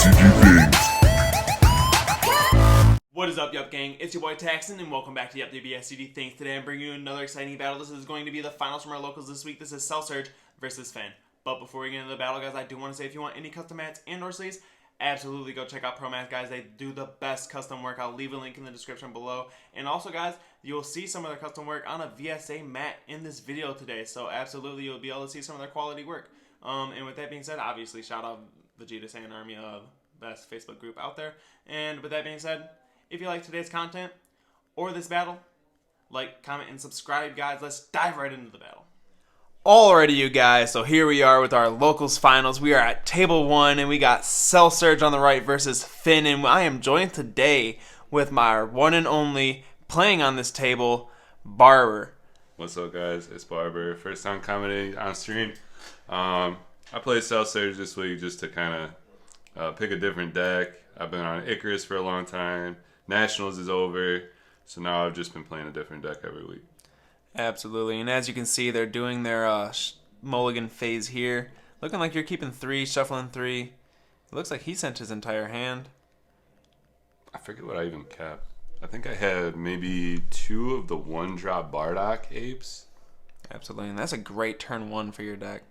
DBSCG things. What is up, Yuhp gang? It's your boy Taxon, and welcome back to Yuhp DBSCG Things. Today I'm bringing you another exciting battle. This is going to be the finals from our locals this week. This is Cell Surge versus Finn. But before we get into the battle, guys, I do want to say if you want any custom mats and or sleeves, absolutely go check out ProMats, guys. They do the best custom work. I'll leave a link in the description below. And also, guys, you'll see some of their custom work on a VSA mat in this video today. So absolutely, you'll be able to see some of their quality work. And with that being said, obviously, shout out Vegeta Saiyan Army, best Facebook group out there. And with that being said, if you like today's content or this battle, like, comment, and subscribe, guys. Let's dive right into the battle. Alrighty, you guys, so here we are with our locals finals. We are at table 1, and we got Cell Surge on the right versus Finn, and I am joined today with my one and only, playing on this table, Barber. What's up, guys? It's Barber. First time commenting on stream. I played Cell Surge this week just to kind of pick a different deck. I've been on Icarus for a long time. Nationals is over, so now I've just been playing a different deck every week. Absolutely, and as you can see, they're doing their Mulligan phase here. Looking like you're keeping 3, shuffling 3. It looks like he sent his entire hand. I forget what I even kept. I think I had maybe 2 of the 1-drop Bardock apes. Absolutely, and that's a great turn 1 for your deck.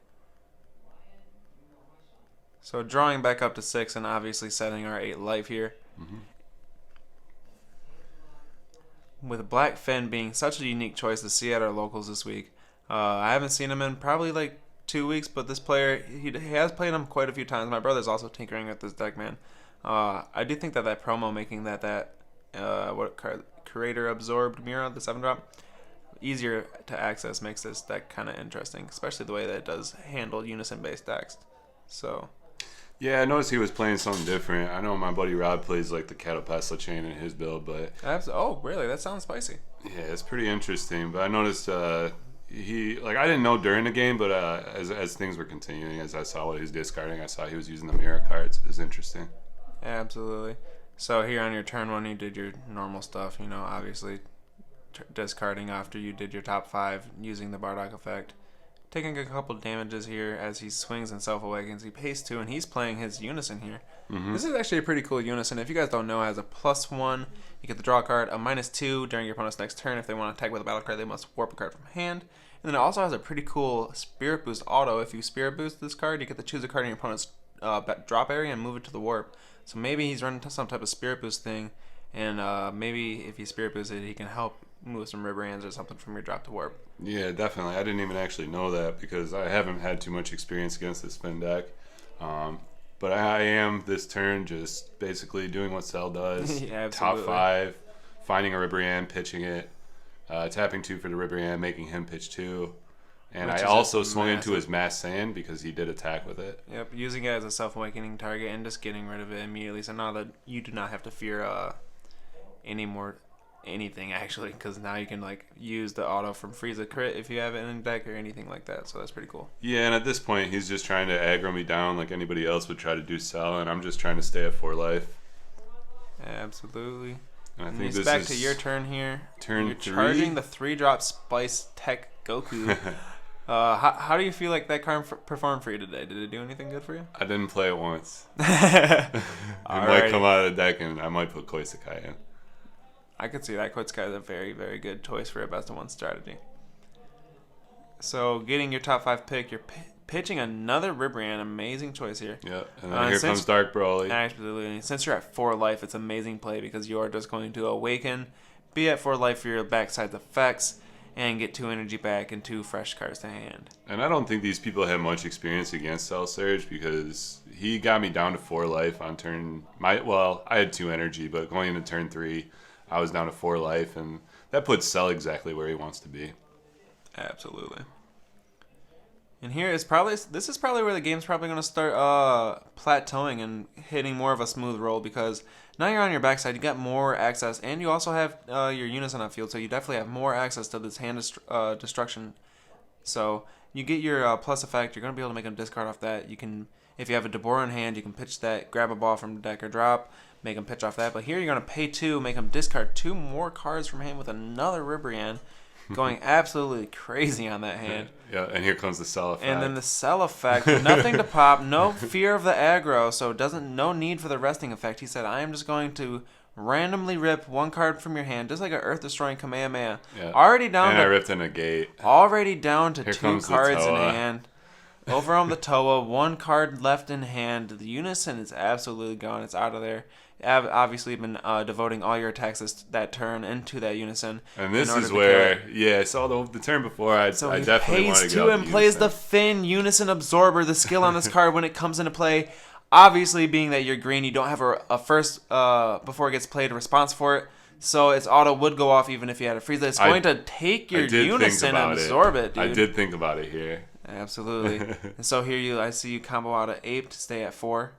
So drawing back up to 6 and obviously setting our 8 life here. Mm-hmm. With Black Finn being such a unique choice to see at our locals this week. I haven't seen him in probably like 2 weeks, but this player, he has played him quite a few times. My brother's also tinkering with this deck, man. I do think that promo making what card? Curator Absorbed Mirror, the 7-drop, easier to access makes this deck kind of interesting, especially the way that it does handle unison-based decks. So... yeah, I noticed he was playing something different. I know my buddy Rob plays like the Catapesla chain in his build, but... oh, really? That sounds spicy. Yeah, it's pretty interesting. But I noticed I didn't know during the game, but as things were continuing, as I saw what he was discarding, I saw he was using the mirror cards. It was interesting. Absolutely. So here on your turn 1, you did your normal stuff, you know, obviously discarding after you did your top 5 using the Bardock effect. Taking a couple damages here as he swings and self-awakens. He pays 2, and he's playing his unison here. Mm-hmm. This is actually a pretty cool unison. If you guys don't know, it has a +1. You get the draw card, a -2 during your opponent's next turn. If they want to attack with a battle card, they must warp a card from hand. And then it also has a pretty cool Spirit Boost auto. If you Spirit Boost this card, you get to choose a card in your opponent's drop area and move it to the warp. So maybe he's running some type of Spirit Boost thing, and maybe if you Spirit Boost it, he can help move some Ribrands or something from your drop to warp. Yeah, definitely. I didn't even actually know that because I haven't had too much experience against this Finn deck. But I am this turn just basically doing what Cell does. Yeah, top 5, finding a Ribrianne, pitching it, tapping 2 for the Ribrianne, making him pitch 2. And I also swung into his Mass Saiyan because he did attack with it. Yep, using it as a self-awakening target and just getting rid of it immediately. So now that you do not have to fear anything actually, because now you can like use the auto from Frieza crit if you have it in deck or anything like that. So that's pretty cool. Yeah, and at this point he's just trying to aggro me down like anybody else would try to do Cell, and I'm just trying to stay at 4 life. Absolutely. And I think it's this back is to your turn here. Turn You're 3. charging the 3-drop Spice Tech Goku. How do you feel like that card performed for you today? Did it do anything good for you? I didn't play it once. It might come out of the deck and I might put Koisekai in. I could see that. Koisekai is a very, very good choice for a best-of-1 strategy. So, getting your top 5 pick, you're pitching another Ribrianne. Amazing choice here. Yep, and then here comes Dark Broly. Absolutely. Since you're at 4 life, it's amazing play because you are just going to awaken, be at 4 life for your backside's effects, and get 2 energy back and 2 fresh cards to hand. And I don't think these people have much experience against Cell Surge because he got me down to 4 life on turn... I had 2 energy, but going into turn 3... I was down to 4 life, and that puts Cell exactly where he wants to be. Absolutely. And this is probably where the game's probably going to start plateauing and hitting more of a smooth roll because now you're on your backside, you got more access, and you also have your unison on field, so you definitely have more access to this hand destruction. So you get your plus effect, you're going to be able to make him discard off that. You can, if you have a Deborah in hand, you can pitch that, grab a ball from the deck or drop, make him pitch off that. But here you're going to pay 2, make him discard 2 more cards from hand with another Ribrianne, going absolutely crazy on that hand. Yeah, and here comes the cell effect. And then the cell effect, nothing to pop, no fear of the aggro, so no need for the resting effect. He said, I am just going to randomly rip one card from your hand, just like an Earth-destroying Kamehameha. Yeah. Already down and to... I ripped in a gate. Already down to Here 2 comes the cards in Toa. hand. Over on the Toa, 1 card left in hand. The Unison is absolutely gone. It's out of there. I've obviously been devoting all your attacks that turn into that Unison. And this is where, I saw the turn before. I definitely want to pays go 2 and plays the Finn Unison Absorber, the skill on this card when it comes into play. Obviously, being that you're green, you don't have a first, before it gets played, a response for it. So its auto would go off even if you had a freeze. It's going to take your Unison and absorb it, dude. I did think about it here. Absolutely. And so here I see you combo out of Ape to stay at 4.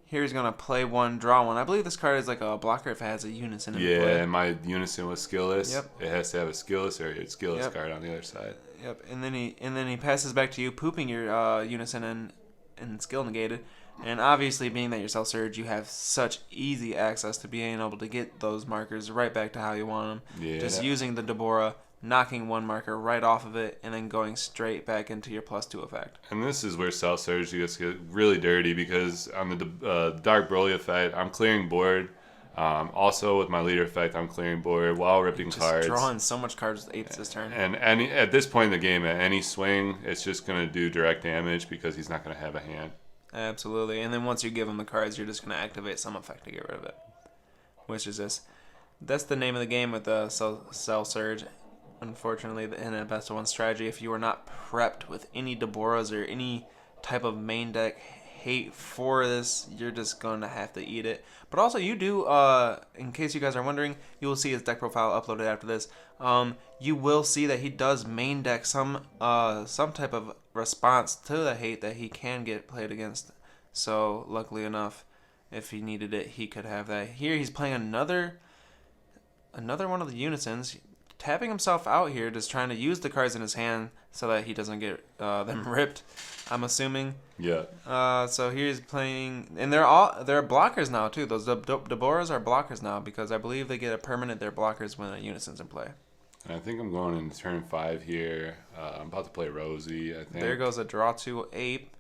Here he's going to play 1, draw 1. I believe this card is like a blocker if it has a Unison in play. Yeah, and my Unison was skillless. Yep. It has to have a skillless or a skillless card on the other side. Yep. And then he passes back to you, pooping your Unison and skill negated. And obviously, being that you're Cell Surge, you have such easy access to being able to get those markers right back to how you want them. Yeah. Just using the Deborah, knocking 1 marker right off of it, and then going straight back into your +2 effect. And this is where Cell Surge gets really dirty because on the Dark Broly effect, I'm clearing board. Also, with my leader effect, I'm clearing board while ripping cards. Drawing so much cards with Apes this turn. And at this point in the game, at any swing, it's just going to do direct damage because he's not going to have a hand. Absolutely. And then once you give him the cards, you're just going to activate some effect to get rid of it. Which is this. That's the name of the game with the Cell Surge. Unfortunately, in a best of 1 strategy, if you are not prepped with any Deborahs or any type of main deck hate for this, you're just going to have to eat it. But also, you do, in case you guys are wondering, you will see his deck profile uploaded after this. You will see that he does main deck some type of response to the hate that he can get played against. So, luckily enough, if he needed it, he could have that. Here, he's playing another one of the Unisons, tapping himself out here, just trying to use the cards in his hand so that he doesn't get them ripped, I'm assuming. Yeah. So here's playing, and they're blockers now too. Those Deborahs are blockers now because I believe they get a permanent. They're blockers when a Unison's in play. And I think I'm going into turn 5 here. I'm about to play Rosie, I think. There goes a draw 2 Ape.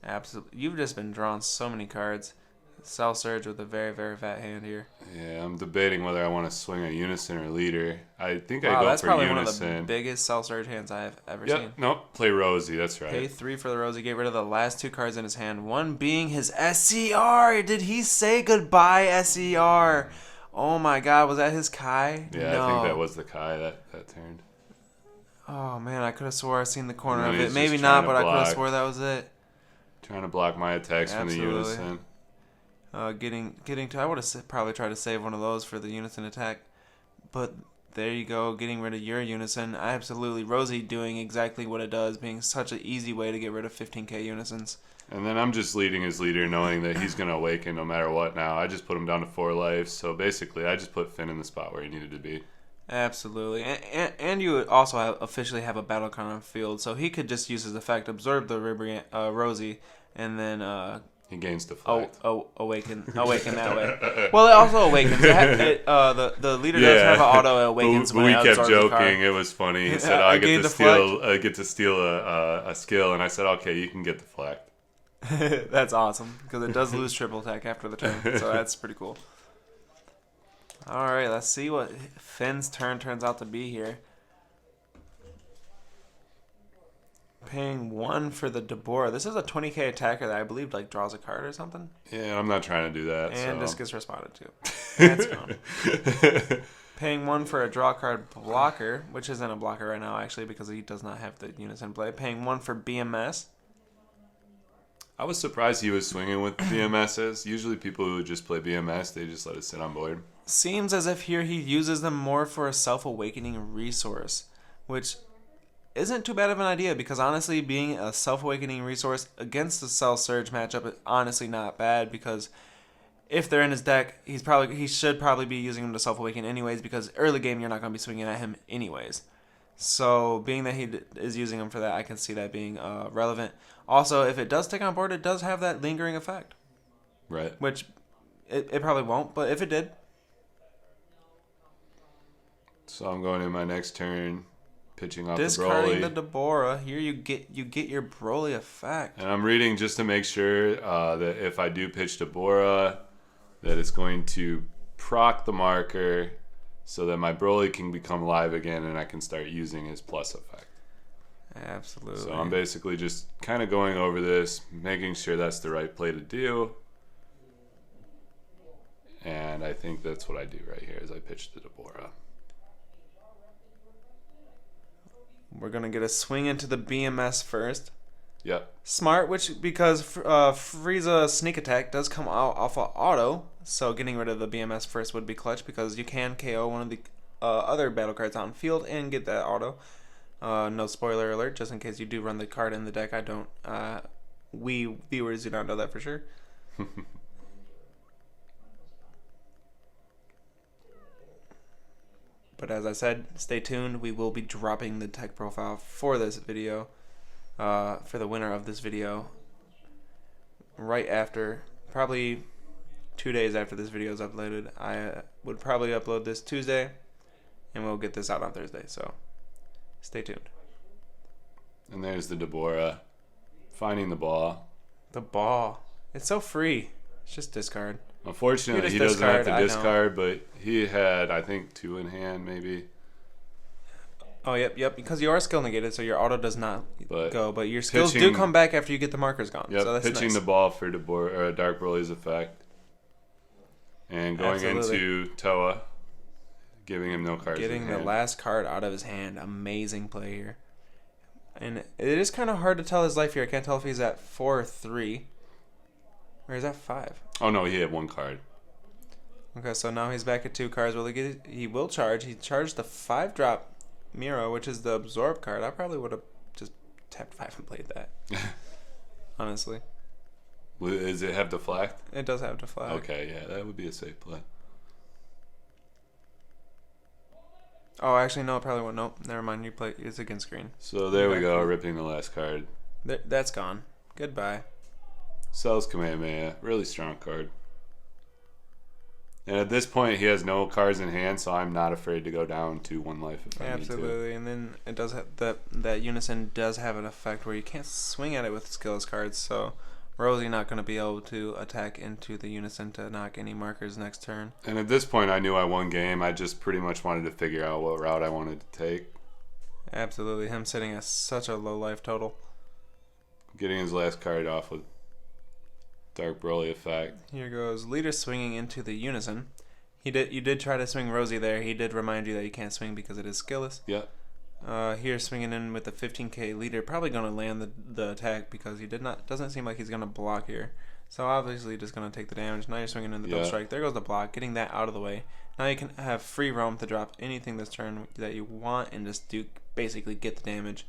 Absolutely, you've just been drawing so many cards. Cell Surge with a very, very fat hand here. Yeah, I'm debating whether I want to swing a Unison or leader. I think I go for Unison. That's probably one of the biggest Cell Surge hands I've ever seen. Nope, play Rosie, that's right. Pay 3 for the Rosie, get rid of the last 2 cards in his hand. One being his SCR. Did he say goodbye, SCR? Oh my god, was that his Kai? Yeah, no. I think that was the Kai that turned. Oh man, I could have swore I seen the corner of he's it. Maybe just not, trying to but I could have block. swore that was it. Trying to block my attacks from the Unison. Getting to, I would have probably tried to save one of those for the Unison attack, but there you go, getting rid of your Unison. Absolutely, Rosie doing exactly what it does, being such an easy way to get rid of 15k Unisons. And then I'm just leading his leader, knowing that he's going to awaken no matter what now. I just put him down to 4 lives, so basically I just put Finn in the spot where he needed to be. Absolutely, and you also officially have a battle card on field, so he could just use his effect, absorb the Rosie, and then he gains deflect. Awaken that way. Well, it also awakens. The leader does have an auto awakens. But we kept joking. It was funny. He said, "I get to steal a skill," and I said, "Okay, you can get deflect." That's awesome because it does lose triple attack after the turn, so that's pretty cool. All right, let's see what Finn's turn turns out to be here. Paying 1 for the Deborah. This is a 20k attacker that I believe draws a card or something. Yeah, I'm not trying to do that. And just gets responded to. That's fine. Paying 1 for a draw card blocker, which isn't a blocker right now actually because he does not have the Unison play. Paying 1 for BMS. I was surprised he was swinging with BMSs. Usually people who just play BMS, they just let it sit on board. Seems as if here he uses them more for a self-awakening resource, which isn't too bad of an idea because honestly being a self-awakening resource against the Cell Surge matchup is honestly not bad because if they're in his deck, he should probably be using them to self-awaken anyways because early game you're not going to be swinging at him anyways. So being that he is using them for that, I can see that being relevant. Also, if it does take on board, it does have that lingering effect. Right. Which it probably won't, but if it did. So I'm going in my next turn, pitching off Discarding the the Deborah. Here you get your Broly effect. And I'm reading just to make sure that if I do pitch Deborah, that it's going to proc the marker so that my Broly can become live again and I can start using his plus effect. Absolutely. So I'm basically just kind of going over this, making sure that's the right play to do. And I think that's what I do right here is I pitch the Deborah. We're going to get a swing into the BMS first. Yep. Smart, because Frieza sneak attack does come out off of auto, so getting rid of the BMS first would be clutch because you can KO one of the other battle cards on field and get that auto. No spoiler alert, just in case you do run the card in the deck. I don't. We viewers do not know that for sure. But as I said, stay tuned. We will be dropping the tech profile for this video, for the winner of this video, right after, probably 2 days after this video is uploaded. I would probably upload this Tuesday, and we'll get this out on Thursday, so stay tuned. And there's the Deborah finding the ball. The ball. It's so free. It's just discard. Unfortunately, he doesn't have to discard, but he had, I think, 2 in hand, maybe. Oh, yep. Because you are skill negated, so your auto does not go, but your skills pitching, do come back after you get the markers gone. Yep, so that's pitching nice. the ball for Dark Broly's effect. And going into Toa, giving him no cards Getting the last card out of his hand. Amazing play here. And it is kind of hard to tell his life here. I can't tell if he's at 4 or 3. Or is that 5? Oh, no, he had 1 card. Okay, so now he's back at 2 cards. Will he get it? He will charge. He charged the 5-drop Miro, which is the absorb card. I probably would have just tapped 5 and played that. Honestly. Does it have deflect? It does have deflect. Okay, yeah, that would be a safe play. Oh, actually, no, it probably won't. Nope, never mind. You play. It's against green. So there we go, ripping the last card. That's gone. Goodbye. Sells Kamehameha. Really strong card. And at this point, he has no cards in hand, so I'm not afraid to go down to 1 life if I need to. Absolutely, and then it does have that Unison does have an effect where you can't swing at it with skills cards, so Rosie not going to be able to attack into the Unison to knock any markers next turn. And at this point, I knew I won game. I just pretty much wanted to figure out what route I wanted to take. Absolutely, him sitting at such a low life total. Getting his last card off with Dark Broly effect. Here goes leader swinging into the Unison. You did try to swing Rosie there. He did remind you that you can't swing because it is skillless. Yep. Here swinging in with the 15k leader, probably going to land the attack because he doesn't seem like he's going to block here. So obviously just going to take the damage. Now you're swinging in the double strike. There goes the block, getting that out of the way. Now you can have free roam to drop anything this turn that you want and just basically get the damage.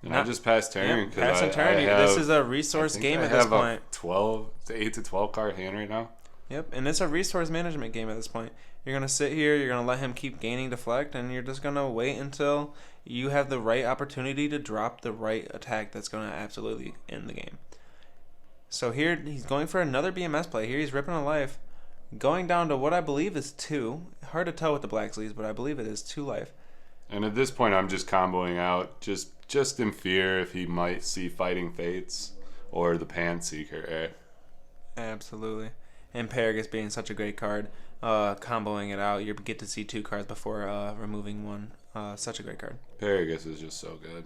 And I just passed turn. Yeah, passing turn. This is a resource game at this point. A 8 to 12 card hand right now. Yep, and it's a resource management game at this point. You're going to sit here, you're going to let him keep gaining deflect, and you're just going to wait until you have the right opportunity to drop the right attack that's going to absolutely end the game. So here, he's going for another BMS play. Here he's ripping a life, going down to what I believe is 2. Hard to tell with the black sleeves, but I believe it is 2 life. And at this point, I'm just comboing out, just in fear if he might see Fighting Fates or the Pan Seeker. Absolutely. And Paragus being such a great card, comboing it out, you get to see 2 cards before removing 1. Such a great card. Paragus is just so good.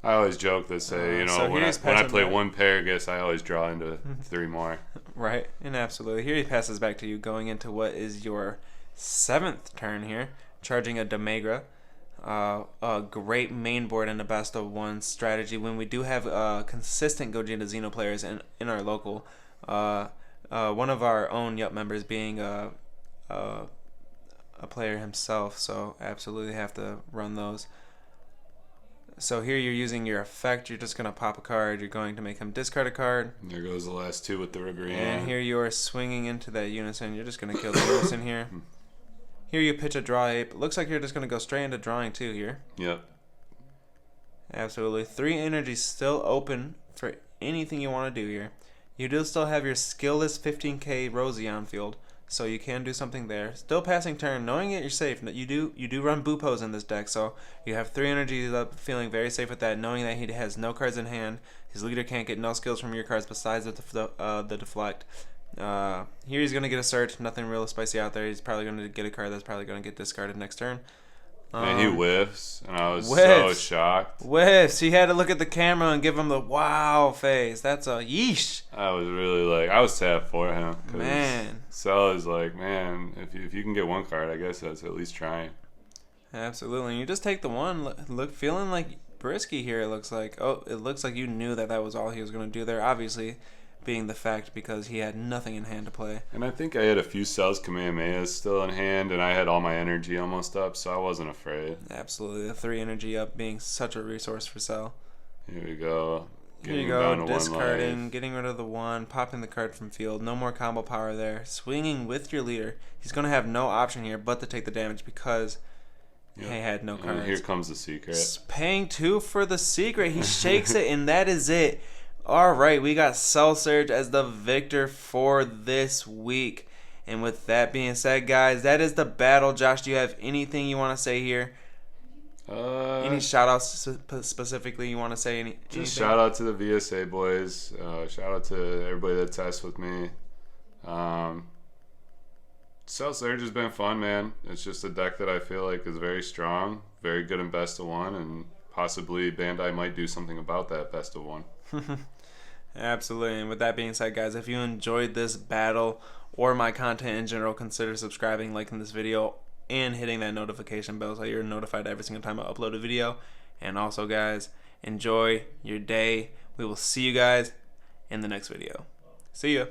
I always joke that say, so when I play 1 Paragus, I always draw into 3 more. Right, and absolutely. Here he passes back to you, going into what is your 7th turn here, charging a Demagra. A great main board and a best of 1 strategy when we do have consistent Gogeta Xeno players in our local. One of our own Yuhp members being a player himself, so absolutely have to run those. So here you're using your effect. You're just going to pop a card. You're going to make him discard a card. And there goes the last 2 with the Ribrianne. And here you are swinging into that Unison. You're just going to kill the Unison here. Here you pitch a draw ape. Looks like you're just going to go straight into drawing 2 here. Yep. Absolutely. 3 energies still open for anything you want to do here. You do still have your skillless 15k Rosie on field. so you can do something there. Still passing turn, knowing that you're safe. You do run Bupos in this deck, so you have 3 energies up, feeling very safe with that, knowing that he has no cards in hand. His leader can't get no skills from your cards besides the deflect. Here he's going to get a search, nothing real spicy out there. He's probably going to get a card that's probably going to get discarded next turn. Man, he whiffs, and I was so shocked. Whiffs. He had to look at the camera and give him the wow face. That's a yeesh. I was really like, I was sad for him. Man. So I was like, man, if you can get 1 card, I guess that's at least trying. Absolutely. And you just take the 1. Look, feeling like Brisky here, it looks like. Oh, it looks like you knew that was all he was going to do there. Obviously, being the fact because he had nothing in hand to play. And I think I had a few Cells Kamehamehas still in hand, and I had all my energy almost up, so I wasn't afraid. Absolutely. The 3 energy up being such a resource for Cell. Here we go. Here you go, discarding, getting rid of the 1, popping the card from field. No more combo power there. Swinging with your leader. He's going to have no option here but to take the damage because he had no cards. And here comes the secret. Paying 2 for the secret. He shakes it, and that is it. All right, we got Cell Surge as the victor for this week. And with that being said, guys, that is the battle. Josh, do you have anything you want to say here? Any shout-outs specifically you want to say? Anything? Shout out to the VSA boys. Shout out to everybody that tests with me. Cell Surge has been fun, man. It's just a deck that I feel like is very strong, very good in best of 1, and possibly Bandai might do something about that best of 1. Absolutely. And with that being said, guys, if you enjoyed this battle or my content in general, consider subscribing, liking this video, and hitting that notification bell so you're notified every single time I upload a video. And also, guys, enjoy your day. We will see you guys in the next video. See ya.